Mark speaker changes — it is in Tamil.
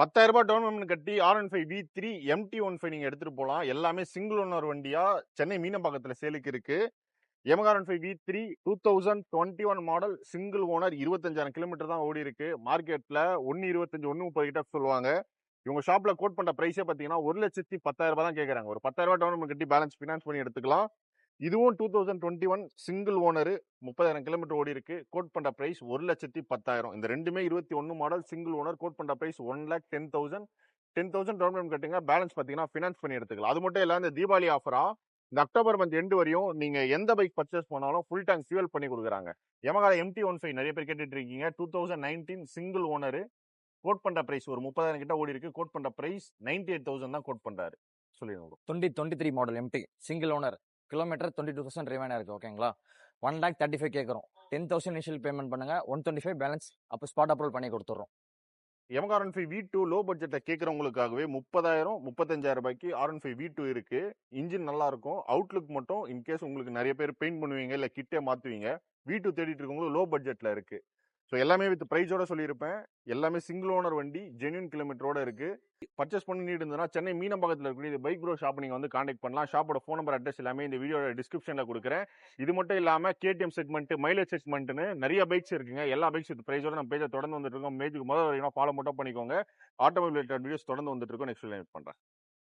Speaker 1: 10,000 டவுன் பேமெண்ட் கட்டி R15 V3 MT15 நீங்க எடுத்துட்டு போலாம். எல்லாமே சிங்கிள் ஓனர் வண்டியா சென்னை மீனம்பாக்கத்துல சேலுக்கு இருக்கு. Yamaha R15 V3 2021 model single owner 25,000 kilometre தான் ஓடி இருக்கு. மார்க்கெட்ல 1.25 1.30 கிட்ட சொல்லுவாங்க. இவங்க ஷாப்ல கோட் பண்ற பிரைஸே பாத்தீங்கன்னா 1,10,000 தான் கேக்குறாங்க. ஒரு 10,000 டவுன் பேமெண்ட் கட்டி பேலன்ஸ் ஃபினான்ஸ் பண்ணி எடுத்துக்கலாம். இதுவும் 2021 சிங்கிள் ஓனர் 30,000 கிலோமீட்டர் ஓடி இருக்கு. கோட் பண்ற பிரைஸ் 1,10,000. இந்த ரெண்டுமே 21 மாடல் சிங்கிள் ஓனர். கோட் பண்ற பிரைஸ் 1,10,000. 10,000 டவுன் பேமெண்ட் கட்டுங்க. பேலன்ஸ் பாத்தீங்கன்னா ஃபினான்ஸ் பண்ணி எடுத்துக்கலாம். அது மட்டும் இல்ல இந்த தீபாவளி ஆஃபரா இந்த அக்டோபர் மந்த் எண்டு வரையும் நீங்க எந்த பைக் பர்ச்சேஸ் பண்ணாலும் ஃபுல் டேங்க் ஃபியூல் பண்ணி கொடுக்குறாங்க. Yamaha MT15 நிறைய பேர் கேட்டுட்டு இருக்கீங்க. 2019 சிங்கிள் ஓனர். கோட் பண்ற பிரைஸ் ஒரு 30,000 கிட்ட ஓடி இருக்கு. கோட் பண்ற பிரைஸ் 98,000 தான் கோட் பண்றாரு. சொல்லிடுங்க.
Speaker 2: 2023 model MT single owner, kilometre 22,000 ரிமைனா இருக்கு. ஓகேங்களா? 1,35,000 கேட்குறோம். 10,000 இனிஷியல் பேமெண்ட் பண்ணுங்க. 125 பேலன்ஸ் அப்போ ஸ்பாட் அப்ரூவல் பண்ணி கொடுத்துறோம்.
Speaker 1: Yamaha R15 V2 லோ பட்ஜெட்டை கேட்கறவங்களுக்காகவே 30,000 35,000 ரூபாய்க்கு R15 V2 இருக்கு. இன்ஜின் நல்லா இருக்கும். அவுட்லுக் மட்டும் இன்கேஸ் உங்களுக்கு நிறைய பேர் பெயிண்ட் பண்ணுவீங்க இல்ல கிட்டே மாத்துவீங்க, V2 தேடிட்டு இருக்கவங்களுக்கு லோ பட்ஜெட்ல இருக்கு. ஸோ எல்லாமே வித் ப்ரைஸோட சொல்லியிருப்பேன். எல்லாமே சிங்கிள் ஓனர் வண்டி, ஜென்யூன் கிலோமீட்டரோட இருக்கு. பர்ச்சேஸ் பண்ணி நீட் இருந்ததுன்னா சென்னை மீனம்பாக்கத்தில் இருக்கக்கூடிய பைக் ப்ரோ ஷாப் நீங்க வந்து கான்டாக்ட் பண்ணலாம். ஷாப்போட ஃபோன் நம்பர் அட்ரஸ் எல்லாமே இந்த வீடியோட டிஸ்கிரிப்ஷன்ல கொடுக்குறேன். இது மட்டும் இல்லாம KTM செக்மெண்ட், மைலேஜ் செக்மெண்ட்னு நிறைய பைக்ஸ் இருக்குங்க. எல்லா பைக்ஸ் வித் ப்ரைஸோட நம்ம பேஜை தொடர்ந்து வந்துட்டு இருக்கோம். மேஜுக்கு முதல் வரைக்கும் ஃபாலோ மட்டும் பண்ணிக்கோங்க. ஆட்டோமொபைல் ரிலேட்டட் வீடியோஸ் தொடர்ந்து வந்துட்டு இருக்கோம். நெக்ஸ்ட் லைன் பண்றேன்.